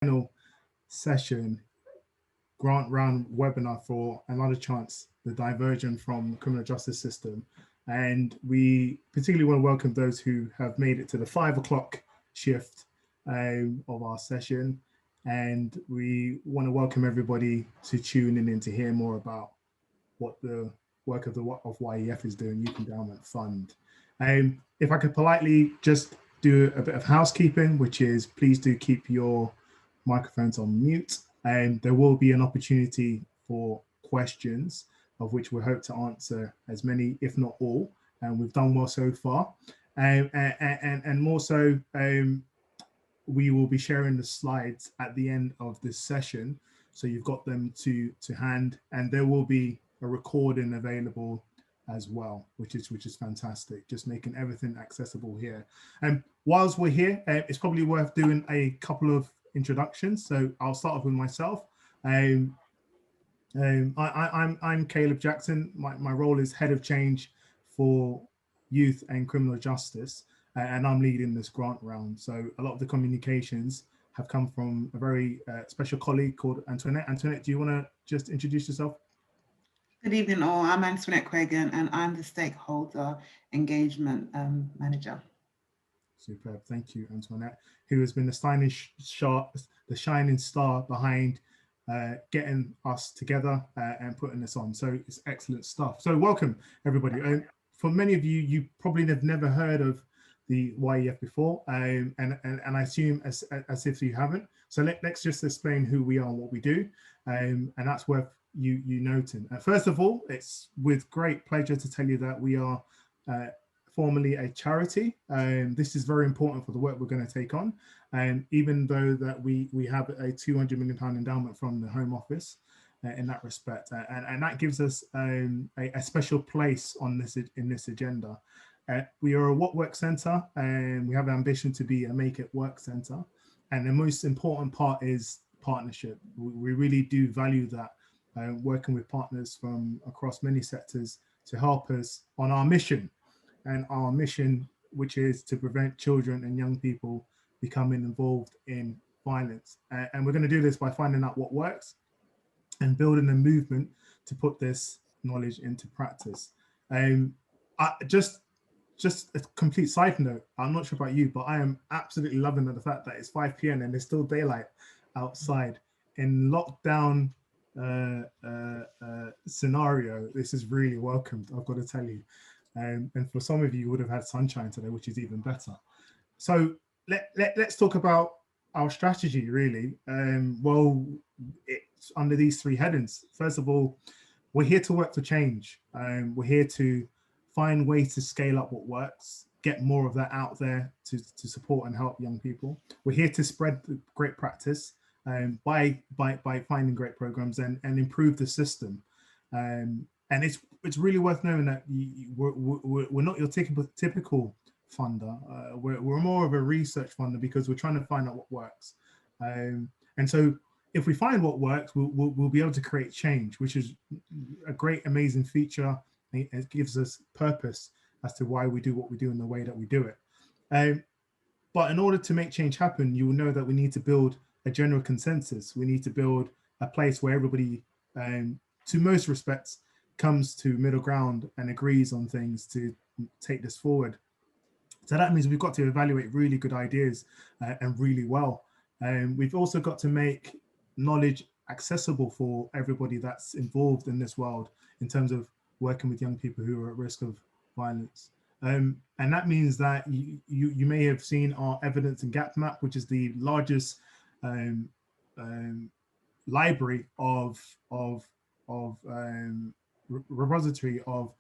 final session grant round webinar for another chance, the diversion from the criminal justice system. And we particularly want to welcome those who have made it to the 5 o'clock shift of our session. And we want to welcome everybody to tune in to hear more about what the work of YEF is doing, Youth Endowment Fund. If I could politely just do a bit of housekeeping, which is please do keep your microphones on mute. There will be an opportunity for questions, of which we hope to answer as many, if not all, and we've done well so far. And more so, we will be sharing the slides at the end of this session, so you've got them to hand, and there will be a recording available as well, which is fantastic, just making everything accessible here. And whilst we're here, it's probably worth doing a couple of introductions. So I'll start off with myself. I'm Caleb Jackson. My role is head of change for youth and criminal justice, and I'm leading this grant round. So a lot of the communications have come from a very special colleague called Antoinette. Antoinette, do you want to just introduce yourself? Good evening all, I'm Antoinette Quagan and I'm the Stakeholder Engagement Manager. Superb, thank you, Antoinette, who has been the shining star behind getting us together and putting this on. So it's excellent stuff. So welcome everybody. For many of you, you probably have never heard of the YEF before, and I assume as if you haven't. So let's just explain who we are and what we do, and that's worth you noting. First of all, it's with great pleasure to tell you that we are formally a charity. This is very important for the work we're going to take on, and even though that we have a £200 million endowment from the Home Office in that respect, and that gives us a special place on this in this agenda. We are a What Work Centre, and we have an ambition to be a Make It Work Centre, and the most important part is partnership. We really do value that, working with partners from across many sectors to help us on our mission. And our mission, which is to prevent children and young people becoming involved in violence. And we're going to do this by finding out what works and building a movement to put this knowledge into practice. Just a complete side note, I'm not sure about you, but I am absolutely loving the fact that it's 5 p.m. and there's still daylight outside. In lockdown scenario, this is really welcomed, I've got to tell you. And for some of you would have had sunshine today, which is even better. So let's talk about our strategy, really. Well, it's under these three headings. First of all, we're here to work for change. We're here to find ways to scale up what works, get more of that out there to support and help young people. We're here to spread the great practice by finding great programs and improve the system. And it's really worth knowing that we're not your typical funder. We're more of a research funder because we're trying to find out what works. And so if we find what works, we'll be able to create change, which is a great, amazing feature. It gives us purpose as to why we do what we do in the way that we do it. But in order to make change happen, you will know that we need to build a general consensus. We need to build a place where everybody, to most respects, comes to middle ground and agrees on things to take this forward. So that means we've got to evaluate really good ideas and really well. We've also got to make knowledge accessible for everybody that's involved in this world in terms of working with young people who are at risk of violence. And that means that you may have seen our evidence and gap map, which is the largest library of repository of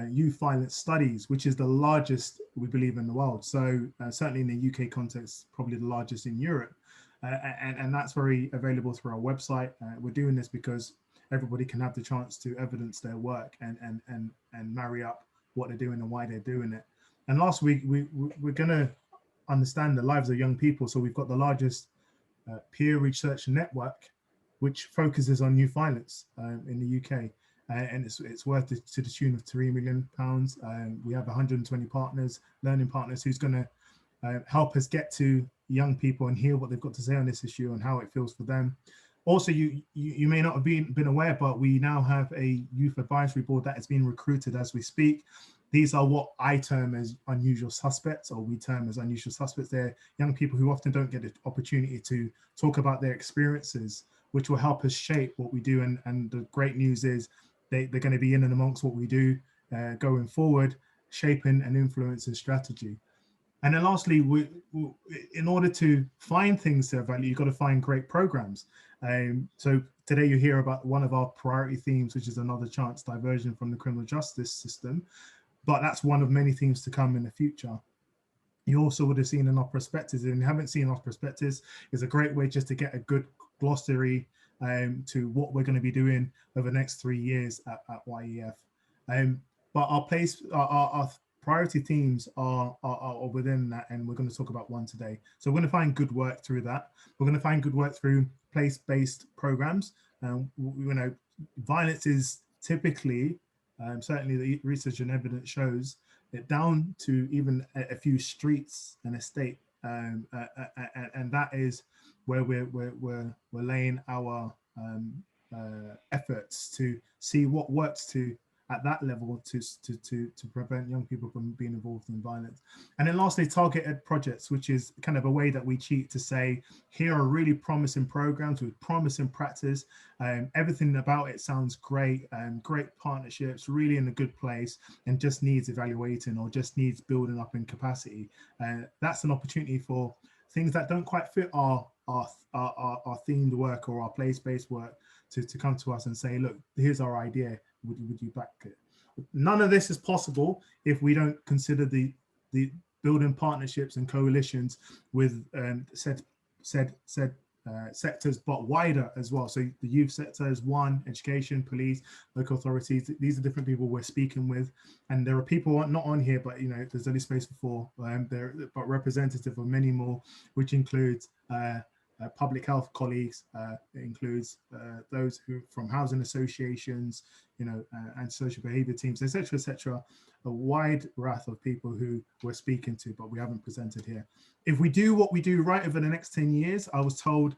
youth violence studies, which is the largest, we believe, in the world. So certainly in the UK context, probably the largest in Europe. And that's very available through our website. We're doing this because everybody can have the chance to evidence their work and marry up what they're doing and why they're doing it. And last week, we're going to understand the lives of young people. So we've got the largest peer research network, which focuses on youth violence in the UK. And it's worth to the tune of £3 million. We have 120 partners, learning partners, who's going to help us get to young people and hear what they've got to say on this issue and how it feels for them. Also, you may not have been aware, but we now have a youth advisory board that is being recruited as we speak. These are what I term as unusual suspects, or we term as unusual suspects. They're young people who often don't get the opportunity to talk about their experiences, which will help us shape what we do. And the great news is they're going to be in and amongst what we do going forward, shaping and influencing strategy. And then lastly, in order to find things to value, you've got to find great programs. So today you hear about one of our priority themes, which is another chance, diversion from the criminal justice system. But that's one of many themes to come in the future. You also would have seen in our prospectus, and you haven't seen our prospectus, is a great way just to get a good glossary to what we're going to be doing over the next 3 years at YEF. But our priority themes are within that, and we're going to talk about one today. So we're going to find good work through that. We're going to find good work through place-based programs. Violence is typically, certainly the research and evidence shows, it down to even a few streets and a state, and that is where we're laying our efforts to see what works to at that level to prevent young people from being involved in violence. And then lastly, targeted projects, which is kind of a way that we cheat to say, here are really promising programs with promising practice. Everything about it sounds great, and great partnerships, really in a good place, and just needs evaluating or just needs building up in capacity. That's an opportunity for things that don't quite fit our themed work or our place-based work to come to us and say, look, here's our idea. Would you back it? None of this is possible if we don't consider the building partnerships and coalitions with said sectors, but wider as well. So the youth sector is one, education, police, local authorities. These are different people we're speaking with, and there are people not on here, but there's only space for 4. But representative of many more, which includes public health colleagues, it includes those who from housing associations, and social behavior teams, etc., a wide raft of people who we're speaking to, but we haven't presented here. If we do what we do right over the next 10 years, I was told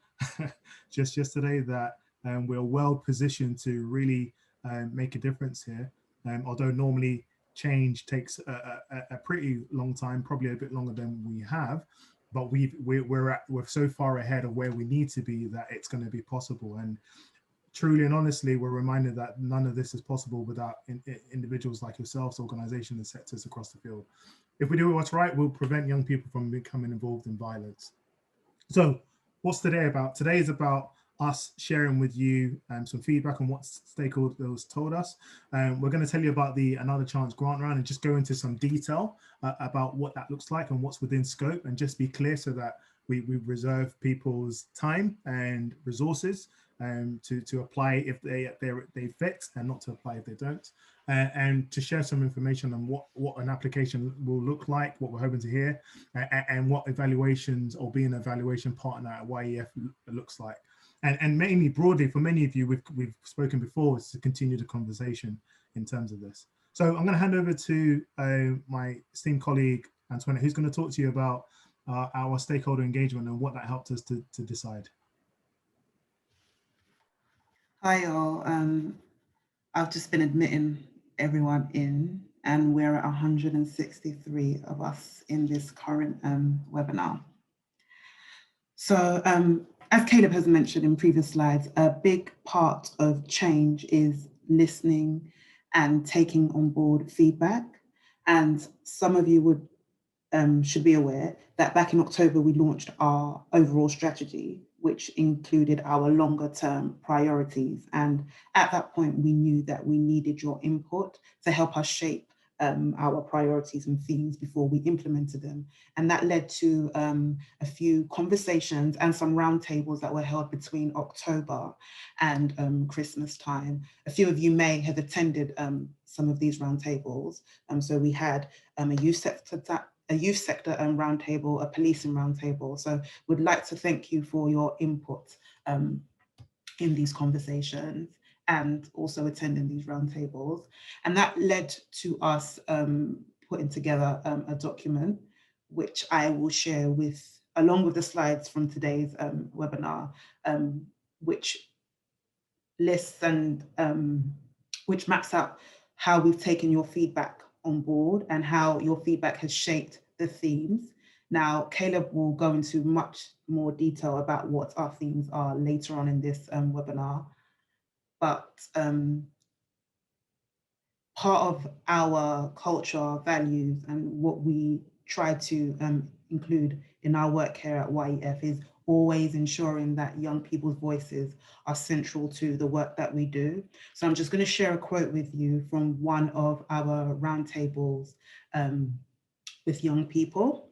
just yesterday that we're well positioned to really make a difference here. Although normally change takes a pretty long time, probably a bit longer than we have, but we're so far ahead of where we need to be that it's going to be possible. And truly and honestly, we're reminded that none of this is possible without individuals like yourselves, organizations and sectors across the field. If we do what's right, we'll prevent young people from becoming involved in violence. So what's today about? Today is about us sharing with you some feedback on what stakeholders told us. We're going to tell you about the Another Chance grant round and just go into some detail about what that looks like and what's within scope, and just be clear so that we reserve people's time and resources to apply if they fit, and not to apply if they don't, and to share some information on what an application will look like, what we're hoping to hear, and what evaluations or being an evaluation partner at YEF looks like. And mainly broadly, for many of you, we've spoken before, is to continue the conversation in terms of this. So I'm going to hand over to my esteemed colleague, Antoinette, who's going to talk to you about our stakeholder engagement and what that helped us to decide. Hi all. I've just been admitting everyone in, and we're at 163 of us in this current webinar. So as Caleb has mentioned in previous slides, a big part of change is listening and taking on board feedback. And some of you should be aware that back in October, we launched our overall strategy, which included our longer term priorities. And at that point, we knew that we needed your input to help us shape our priorities and themes before we implemented them. And that led to a few conversations and some roundtables that were held between October and Christmas time. A few of you may have attended some of these roundtables. So we had a youth sector roundtable, a policing roundtable. So we'd like to thank you for your input in these conversations and also attending these roundtables. And that led to us putting together a document, which I will share with along with the slides from today's webinar, which lists and which maps out how we've taken your feedback on board and how your feedback has shaped the themes. Now, Caleb will go into much more detail about what our themes are later on in this webinar, but part of our culture, our values, and what we try to include in our work here at YEF is always ensuring that young people's voices are central to the work that we do. So I'm just going to share a quote with you from one of our roundtables with young people.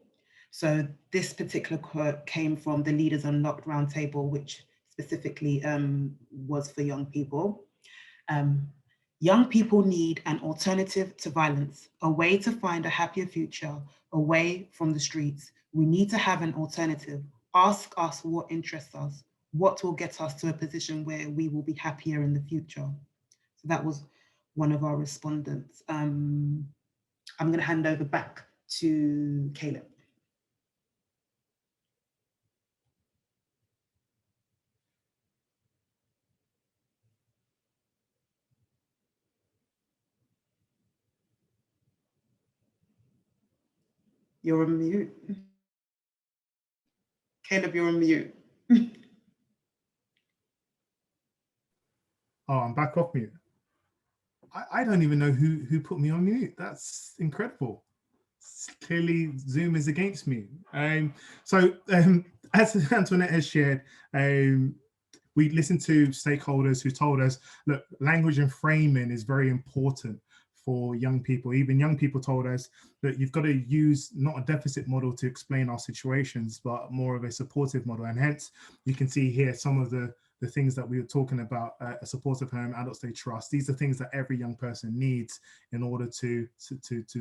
So this particular quote came from the Leaders Unlocked roundtable, which specifically was for young people. Young people need an alternative to violence, a way to find a happier future, away from the streets. We need to have an alternative. Ask us what interests us, what will get us to a position where we will be happier in the future. So that was one of our respondents. I'm going to hand over back to Caleb. You're on mute. Caleb, you're on mute. Oh, I'm back off mute. I don't even know who put me on mute. That's incredible. Clearly, Zoom is against me. So as Antoinette has shared, we listened to stakeholders who told us, look, language and framing is very important for young people. Even young people told us that you've got to use not a deficit model to explain our situations, but more of a supportive model. And hence, you can see here some of the things that we were talking about, a supportive home, adult state trust. These are things that every young person needs in order to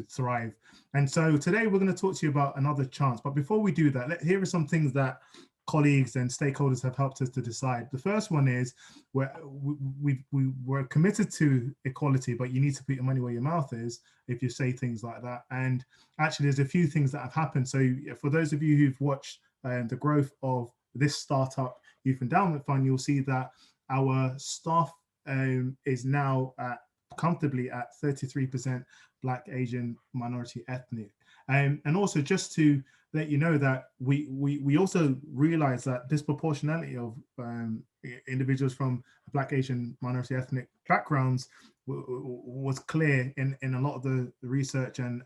thrive. And so today we're going to talk to you about another chance. But before we do that, here are some things that colleagues and stakeholders have helped us to decide. The first one is we're committed to equality, but you need to put your money where your mouth is if you say things like that. And actually, there's a few things that have happened. So for those of you who've watched the growth of this startup Youth Endowment Fund, you'll see that our staff is now comfortably at 33% Black, Asian, minority, ethnic. And also just to let you know that we also realize that disproportionality of individuals from Black, Asian, minority, ethnic backgrounds was clear in a lot of the research and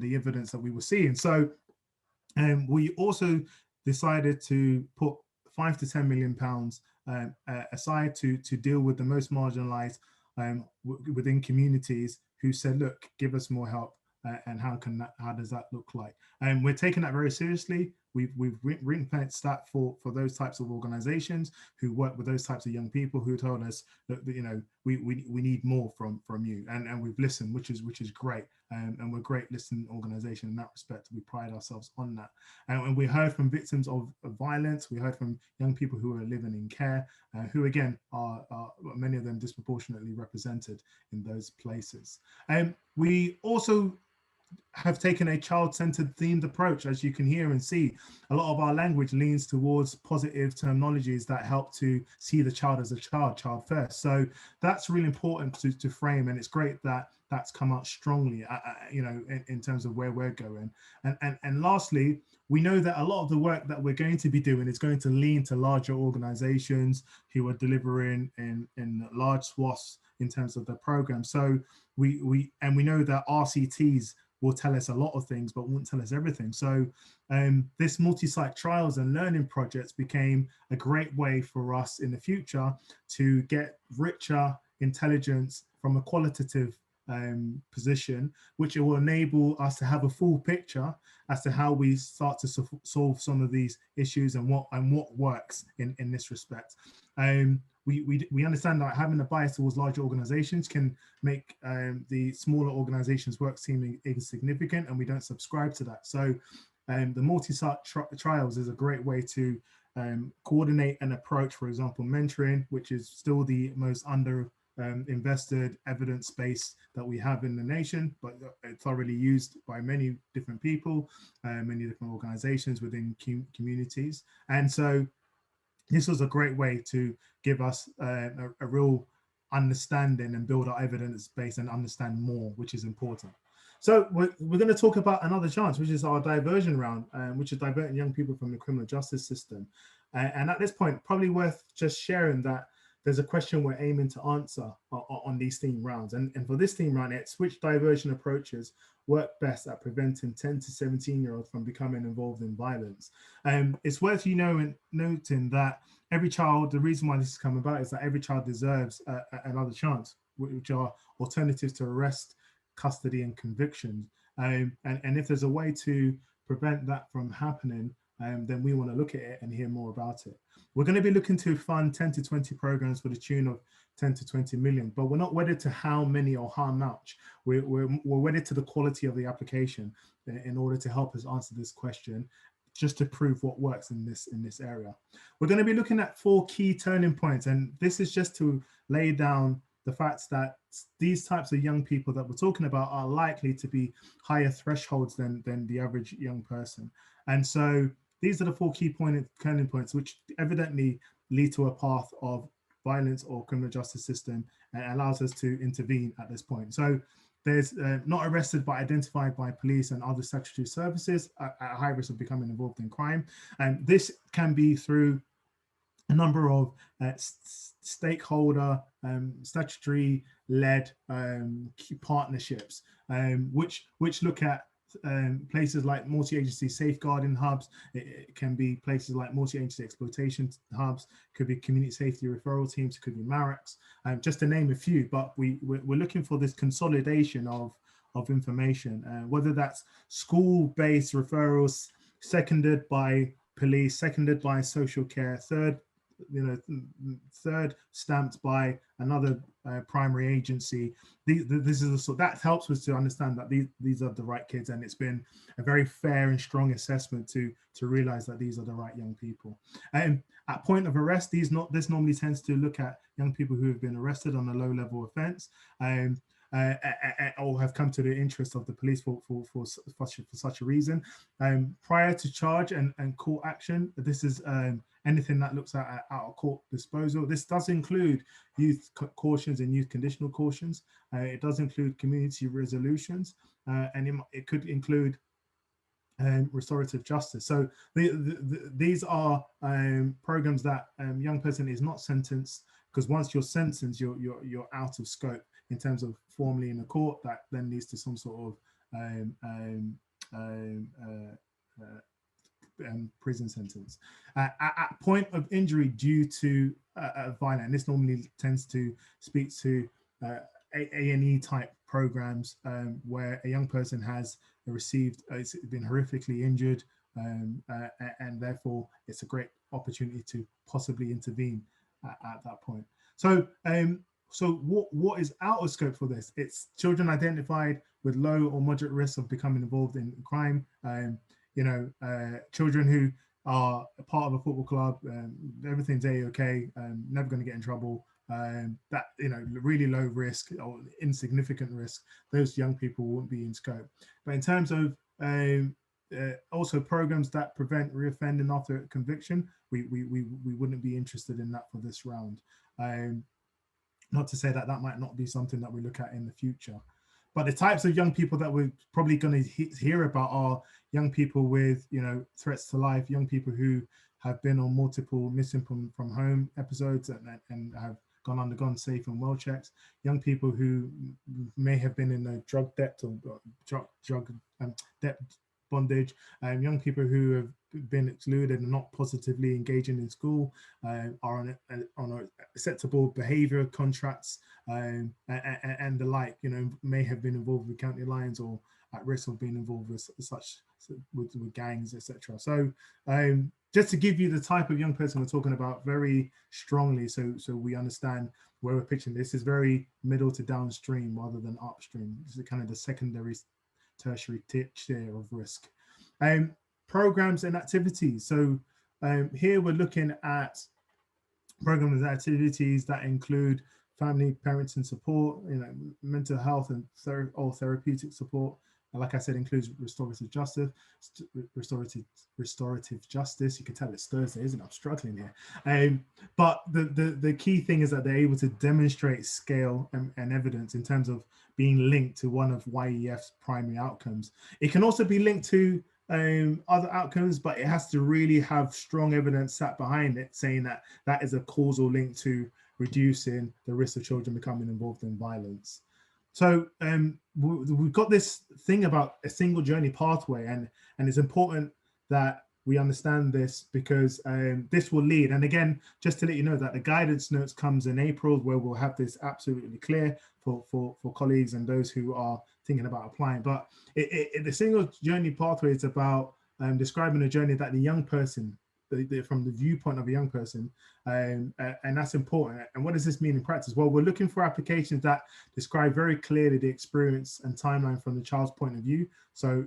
the evidence that we were seeing. So we also decided to put £5 to £10 million aside to deal with the most marginalized within communities who said, look, give us more help. And how does that look like? And we're taking that very seriously. We've ring-fenced that for those types of organizations who work with those types of young people who told us that we need more from you, and we've listened, which is great, and we're a great listening organization in that respect. We pride ourselves on that, and we heard from victims of violence. We heard from young people who are living in care, who again are many of them disproportionately represented in those places. We also have taken a child-centered themed approach. As you can hear and see, a lot of our language leans towards positive terminologies that help to see the child as a child first. So that's really important to frame, and it's great that that's come out strongly, in terms of where we're going. And lastly, we know that a lot of the work that we're going to be doing is going to lean to larger organizations who are delivering in large swaths in terms of the program. So we know that RCTs will tell us a lot of things, but won't tell us everything. So this multi-site trials and learning projects became a great way for us in the future to get richer intelligence from a qualitative position, which will enable us to have a full picture as to how we start to solve some of these issues and what works in this respect. We understand that having a bias towards larger organizations can make the smaller organizations' work seem insignificant, and we don't subscribe to that. So the multi-site trials is a great way to coordinate an approach, for example, mentoring, which is still the most invested evidence base that we have in the nation, but thoroughly used by many different people, many different organizations within communities. And so this was a great way to give us a real understanding and build our evidence base and understand more, which is important. So we're going to talk about another chance, which is our diversion round, which is diverting young people from the criminal justice system. And at this point, probably worth just sharing that there's a question we're aiming to answer on these theme rounds. And for this theme round, it's which diversion approaches work best at preventing 10 to 17-year-olds from becoming involved in violence. It's worth noting that every child, the reason why this has come about is that every child deserves another chance, which are alternatives to arrest, custody, and convictions. And if there's a way to prevent that from happening, then we want to look at it and hear more about it. We're going to be looking to fund 10 to 20 programs for the tune of 10 to 20 million, but we're not wedded to how many or how much. We're wedded to the quality of the application in order to help us answer this question, just to prove what works in this area. We're going to be looking at 4 key turning points, and this is just to lay down the fact that these types of young people that we're talking about are likely to be higher thresholds than the average young person. And so these are the 4 key turning points, which evidently lead to a path of violence or criminal justice system and allows us to intervene at this point. So there's not arrested but identified by police and other statutory services at high risk of becoming involved in crime. And this can be through a number of stakeholder, statutory-led partnerships, which look at places like multi-agency safeguarding hubs. It can be places like multi-agency exploitation hubs, could be community safety referral teams, it could be MARACs, just to name a few. But we're looking for this consolidation of information, whether that's school-based referrals, seconded by police, seconded by social care, third stamped by another primary agency. This is the sort that helps us to understand that these are the right kids, and it's been a very fair and strong assessment to realize that these are the right young people. And at point of arrest, this normally tends to look at young people who have been arrested on a low-level offence, or have come to the interest of the police for such a reason. Prior to charge and court action, this is anything that looks at out of court disposal. This does include youth cautions and youth conditional cautions. It does include community resolutions, and it could include restorative justice. So these are programs that young person is not sentenced, because once you're sentenced, you're out of scope in terms of formally in a court. That then leads to some sort of prison sentence. At point of injury due to violence, and this normally tends to speak to A&E type programs, where a young person has received, it's been horrifically injured, and therefore it's a great opportunity to possibly intervene at that point. So what is out of scope for this? It's children identified with low or moderate risk of becoming involved in crime. Children who are a part of a football club, everything's A-okay, never going to get in trouble. That, really low risk or insignificant risk, those young people won't be in scope. But in terms of also programs that prevent reoffending after conviction, we wouldn't be interested in that for this round. Not to say that might not be something that we look at in the future. But the types of young people that we're probably going to hear about are young people with, threats to life, young people who have been on multiple missing from home episodes and have undergone safe and well checks, young people who may have been in a drug debt or drug debt bondage, young people who have been excluded and not positively engaging in school, are on acceptable behavior contracts, and the like, may have been involved with county lines or at risk of being involved with gangs, etc. So just to give you the type of young person we're talking about very strongly, so we understand where we're pitching. This is very middle to downstream rather than upstream. This is kind of the secondary, tertiary tier of risk. Programs and activities. So here we're looking at programs and activities that include family, parenting support, mental health and or therapeutic support. And like I said, includes restorative justice, restorative justice. You can tell it's Thursday, isn't it? I'm struggling here. But the key thing is that they're able to demonstrate scale and evidence in terms of being linked to one of YEF's primary outcomes. It can also be linked to other outcomes, but it has to really have strong evidence sat behind it, saying that that is a causal link to reducing the risk of children becoming involved in violence. So we've got this thing about a single journey pathway, and it's important that we understand this, because this will lead. And again, just to let you know that the guidance notes comes in April, where we'll have this absolutely clear for colleagues and those who are thinking about applying. But the single journey pathway is about describing a journey that the young person, from the viewpoint of a young person, and that's important. And what does this mean in practice? Well, we're looking for applications that describe very clearly the experience and timeline from the child's point of view. So,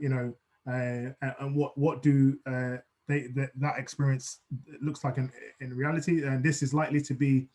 and what do that experience looks like in reality. And this is likely to be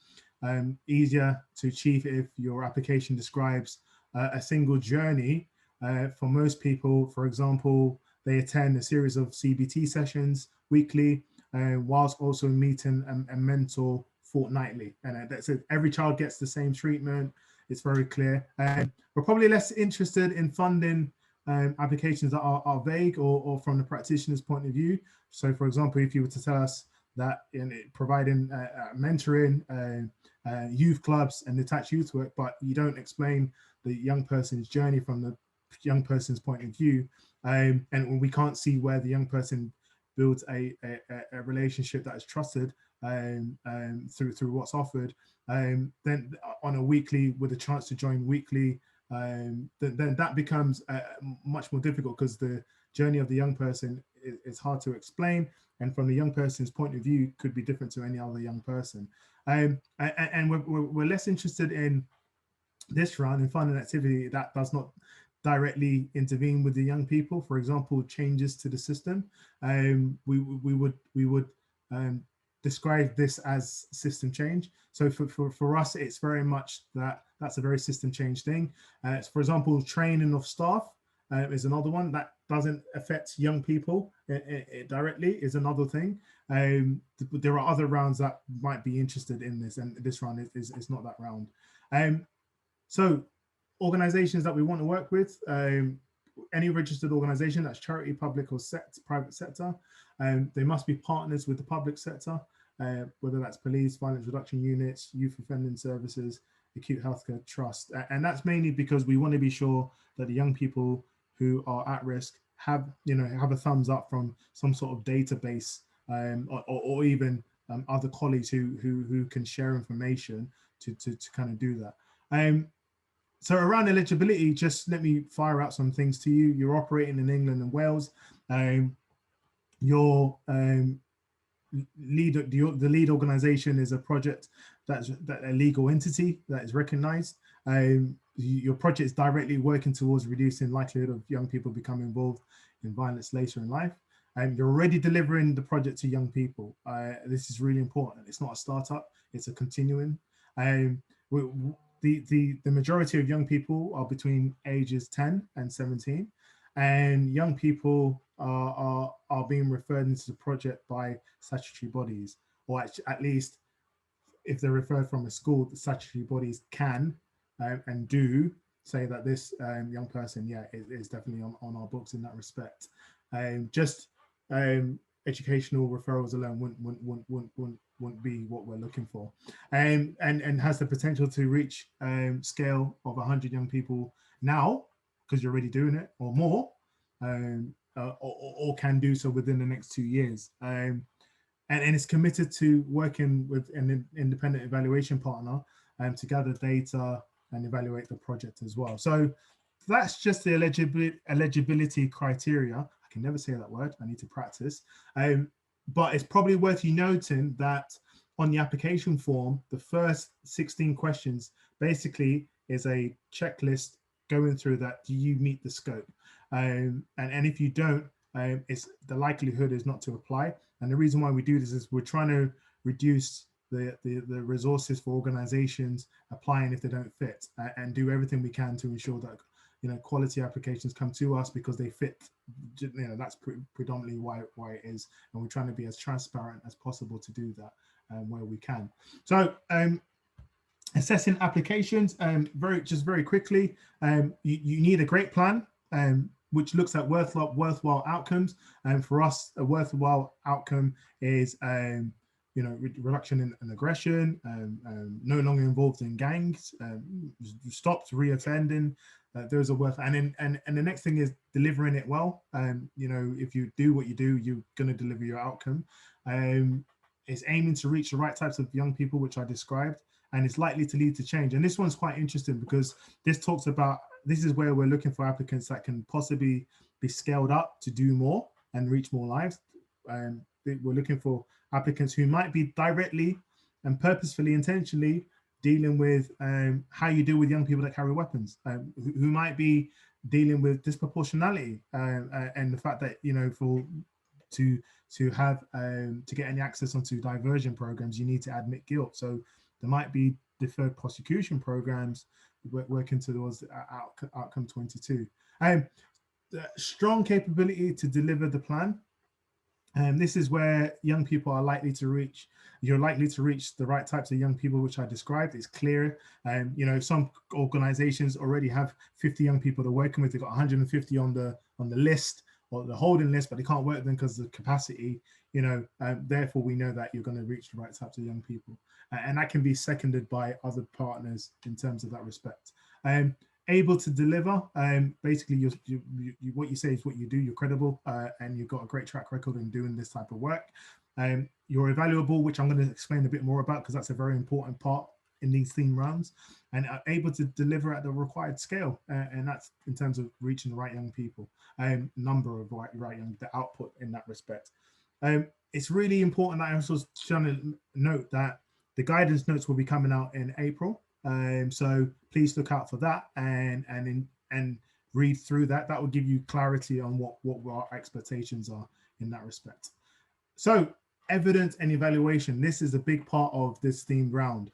easier to achieve if your application describes a single journey. For most people, for example, they attend a series of CBT sessions weekly, whilst also meeting a mentor fortnightly. And that's it. Every child gets the same treatment. It's very clear. We're probably less interested in funding applications that are vague or from the practitioner's point of view. So, for example, if you were to tell us that in providing mentoring, youth clubs and detached youth work, but you don't explain the young person's journey from the young person's point of view, and we can't see where the young person builds a relationship that is trusted through what's offered, then on a weekly, with a chance to join weekly, then that becomes much more difficult, because the journey of the young person is hard to explain, and from the young person's point of view could be different to any other young person. And we're less interested in this round in finding an activity that does not directly intervene with the young people. For example, changes to the system. We would describe this as system change. So for us, it's very much that's a very system change thing. For example, training of staff is another one that doesn't affect young people directly, is another thing. There are other rounds that might be interested in this, and this round is not that round. So organizations that we want to work with, any registered organization that's charity, public or private sector, they must be partners with the public sector, whether that's police, violence reduction units, youth offending services, acute healthcare trust. And that's mainly because we want to be sure that the young people who are at risk have a thumbs up from some sort of database, or even other colleagues who can share information to kind of do that. So around eligibility, just let me fire out some things to you. You're operating in England and Wales. Your the lead organization is a project that a legal entity that is recognized. Your project is directly working towards reducing likelihood of young people becoming involved in violence later in life. You're already delivering the project to young people. This is really important. It's not a startup, it's a continuing. The majority of young people are between ages 10 and 17, and young people are being referred into the project by statutory bodies, or at least if they're referred from a school, the statutory bodies can and do say that this young person, is definitely on our books in that respect. Just educational referrals alone wouldn't be what we're looking for, and has the potential to reach scale of 100 young people now, because you're already doing it, or more, or can do so within the next 2 years. And it's committed to working with an independent evaluation partner to gather data and evaluate the project as well. So that's just the eligibility criteria. I can never say that word, I need to practice. But it's probably worth you noting that on the application form, the first 16 questions basically is a checklist going through that. Do you meet the scope? And if you don't, it's the likelihood is not to apply. And the reason why we do this is we're trying to reduce the resources for organizations applying if they don't fit, and do everything we can to ensure that quality applications come to us because they fit. That's predominantly why it is, and we're trying to be as transparent as possible to do that where we can. So assessing applications, very quickly, you need a great plan which looks at worthwhile outcomes. And for us, a worthwhile outcome is reduction in aggression, no longer involved in gangs, stopped reoffending. Those are worth, and the next thing is delivering it well. If you do what you do, you're going to deliver your outcome. It's aiming to reach the right types of young people, which I described, and it's likely to lead to change. And this one's quite interesting because this talks about, this is where we're looking for applicants that can possibly be scaled up to do more and reach more lives. We're looking for applicants who might be directly and purposefully, intentionally dealing with how you deal with young people that carry weapons, who might be dealing with disproportionality and the fact that, to get any access onto diversion programs, you need to admit guilt. So there might be deferred prosecution programs working towards outcome 22. Strong capability to deliver the plan. And this is where young people are likely to reach. You're likely to reach the right types of young people, which I described. It's clear. Some organizations already have 50 young people they're working with. They've got 150 on the list or the holding list, but they can't work with them because of the capacity. Therefore, we know that you're going to reach the right types of young people, and that can be seconded by other partners in terms of that respect. Able to deliver, basically what you say is what you do. You're credible, and you've got a great track record in doing this type of work. You're evaluable, which I'm going to explain a bit more about because that's a very important part in these theme rounds, and are able to deliver at the required scale, and that's in terms of reaching the right young people, number of right young, the output in that respect. It's really important that I also trying to note that the guidance notes will be coming out in April. So please look out for that and read through that. That will give you clarity on what our expectations are in that respect. So evidence and evaluation. This is a big part of this themed round.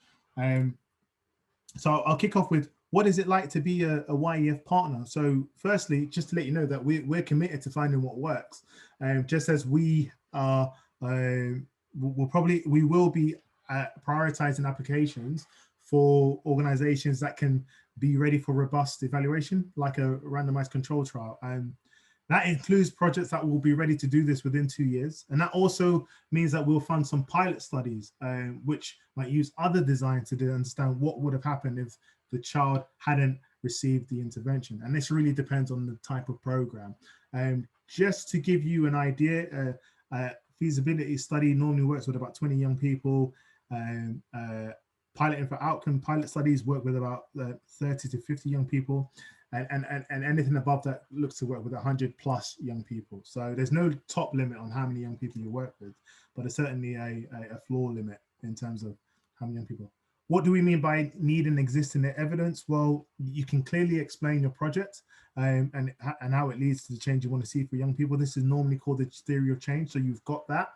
So I'll kick off with, what is it like to be a YEF partner? So firstly, just to let you know that we're committed to finding what works. Just as we are, we will be prioritizing applications for organizations that can be ready for robust evaluation, like a randomized control trial. That includes projects that will be ready to do this within 2 years. And that also means that we'll fund some pilot studies, which might use other design to understand what would have happened if the child hadn't received the intervention. And this really depends on the type of program. Just to give you an idea, feasibility study normally works with about 20 young people. Piloting for outcome pilot studies work with about 30 to 50 young people, and anything above that looks to work with 100 plus young people. So there's no top limit on how many young people you work with, but there's certainly a floor limit in terms of how many young people. What do we mean by need and existing evidence? Well, you can clearly explain your project and how it leads to the change you want to see for young people. This is normally called the theory of change. So you've got that.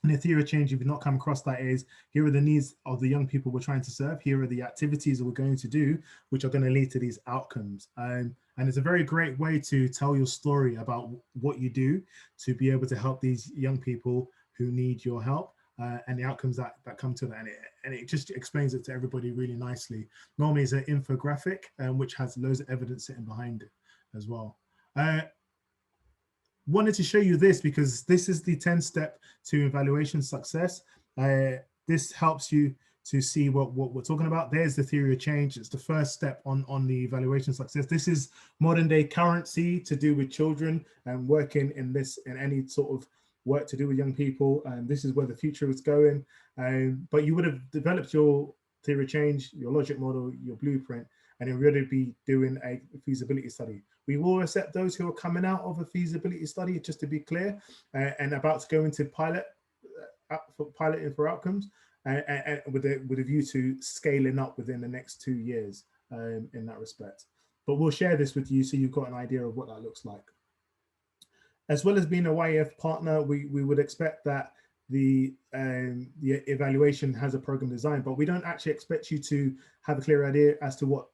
And the theory of change, if you've not come across that, is here are the needs of the young people we're trying to serve. Here are the activities that we're going to do, which are going to lead to these outcomes. And it's a very great way to tell your story about what you do to be able to help these young people who need your help and the outcomes that come to that. And it just explains it to everybody really nicely. Normally it's an infographic which has loads of evidence sitting behind it as well. Wanted to show you this because this is the 10-step to evaluation success. This helps you to see what we're talking about. There's the theory of change. It's the first step on the evaluation success. This is modern day currency to do with children and working in any sort of work to do with young people. And this is where the future is going. But you would have developed your theory of change, your logic model, your blueprint, and you'll really be doing a feasibility study. We will accept those who are coming out of a feasibility study, just to be clear, and about to go into piloting for outcomes, and with a view to scaling up within the next 2 years in that respect. But we'll share this with you so you've got an idea of what that looks like. As well as being a YEF partner, we would expect that the evaluation has a program design, but we don't actually expect you to have a clear idea as to what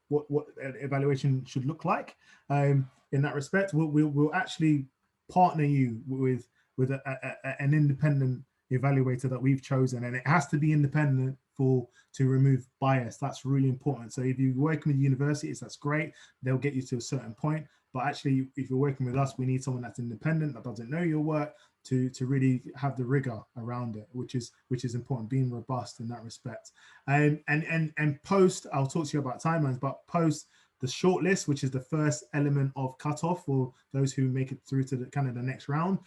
an evaluation should look like. In that respect, we'll actually partner you with an independent evaluator that we've chosen, and it has to be independent to remove bias. That's really important. So if you're working with universities, that's great, they'll get you to a certain point, but actually if you're working with us, we need someone that's independent, that doesn't know your work, to really have the rigor around it, which is important, being robust in that respect. And post, I'll talk to you about timelines, but post the shortlist, which is the first element of cutoff for those who make it through to the kind of the next round.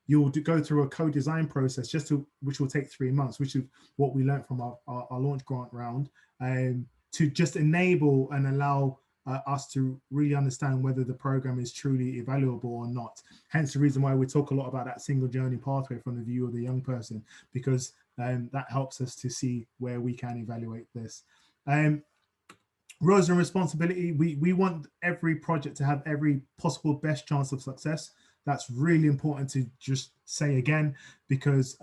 You'll go through a co-design process which will take 3 months, which is what we learned from our launch grant round, to just enable and allow us to really understand whether the program is truly evaluable or not. Hence the reason why we talk a lot about that single journey pathway from the view of the young person, because that helps us to see where we can evaluate this. Roles and responsibility, we want every project to have every possible best chance of success. That's really important to just say again, because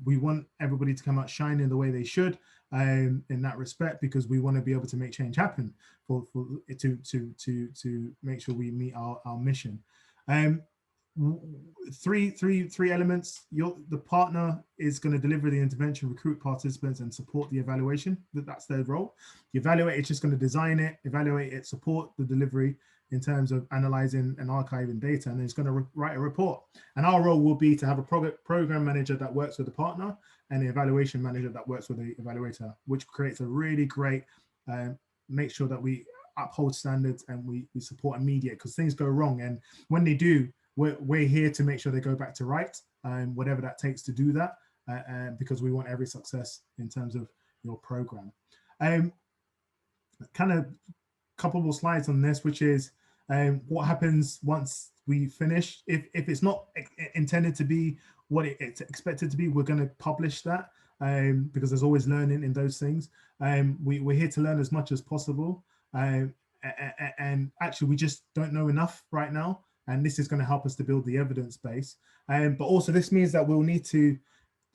we want everybody to come out shining the way they should, in that respect, because we want to be able to make change happen to make sure we meet our mission. Three elements. The partner is going to deliver the intervention, recruit participants, and support the evaluation. That's their role. The evaluator is just going to design it, evaluate it, support the delivery in terms of analyzing and archiving data, and it's going to write a report. And our role will be to have a program manager that works with the partner and the evaluation manager that works with the evaluator, which creates a really great, make sure that we uphold standards and we support and mediate, because things go wrong. And when they do, we're here to make sure they go back to right, whatever that takes to do that, because we want every success in terms of your program. Kind of couple more slides on this, which is what happens once we finish. If it's not intended to be what it's expected to be, we're going to publish that, because there's always learning in those things. We're here to learn as much as possible, and actually we just don't know enough right now, and this is going to help us to build the evidence base. But also this means that we'll need to,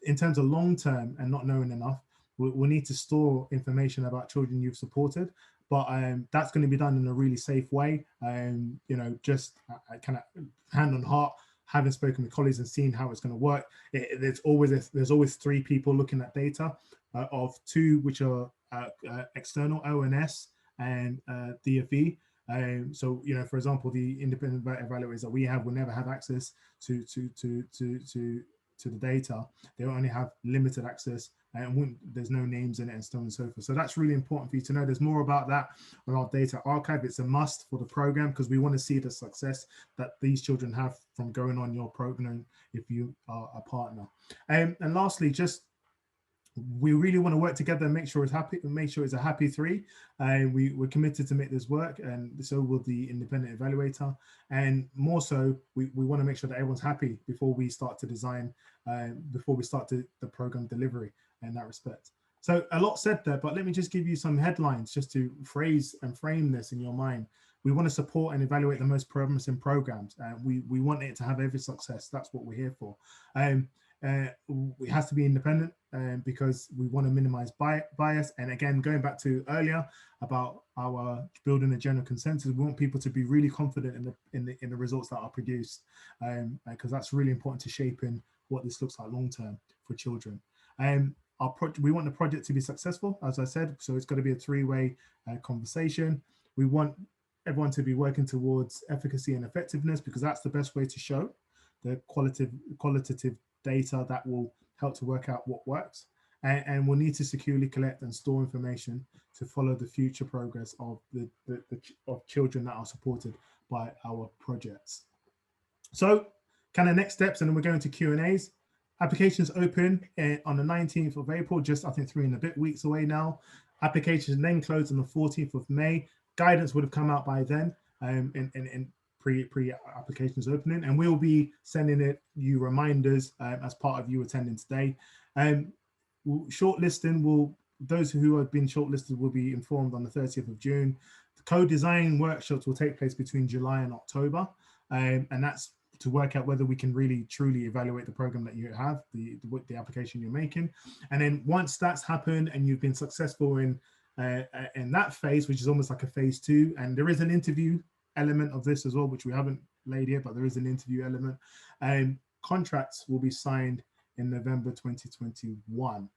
in terms of long term and not knowing enough, we'll need to store information about children you've supported, but that's going to be done in a really safe way. You know, just kind of hand on heart, having spoken with colleagues and seeing how it's going to work. There's always 3 people looking at data, of 2 which are external, ONS and DFE. So, you know, for example, the independent evaluators that we have will never have access to the data. They only have limited access, and there's no names in it and so on and so forth. So that's really important for you to know. There's more about that on our data archive. It's a must for the program, because we want to see the success that these children have from going on your program if you are a partner. And lastly, just we really want to work together and make sure it's happy, make sure it's a happy 3. We're committed to make this work, and so will the independent evaluator. And more so, we want to make sure that everyone's happy before we start to design, before we start the program delivery in that respect. So a lot said there, but let me just give you some headlines just to phrase and frame this in your mind. We want to support and evaluate the most promising programs. We want it to have every success. That's what we're here for. It has to be independent, because we want to minimize bias. And again, going back to earlier about our building a general consensus, we want people to be really confident in the results that are produced, because that's really important to shaping what this looks like long term for children. We want the project to be successful, as I said, so it's got to be a 3-way conversation. We want everyone to be working towards efficacy and effectiveness, because that's the best way to show the qualitative data that will help to work out what works. And we'll need to securely collect and store information to follow the future progress of of children that are supported by our projects. So kind of next steps, and then we're going to Q&As. Applications open on the 19th of April, just I think 3 and a bit weeks away now. Applications then closed on the 14th of May. Guidance would have come out by then, in pre-applications opening, and we'll be sending you reminders as part of you attending today. Shortlisting those who have been shortlisted will be informed on the 30th of June. The co-design workshops will take place between July and October, and that's to work out whether we can really truly evaluate the program that you have, the application you're making. And then once that's happened and you've been successful in that phase, which is almost like a phase 2, and there is an interview element of this as well, which we haven't laid yet, but there is an interview element. Contracts will be signed in November 2021.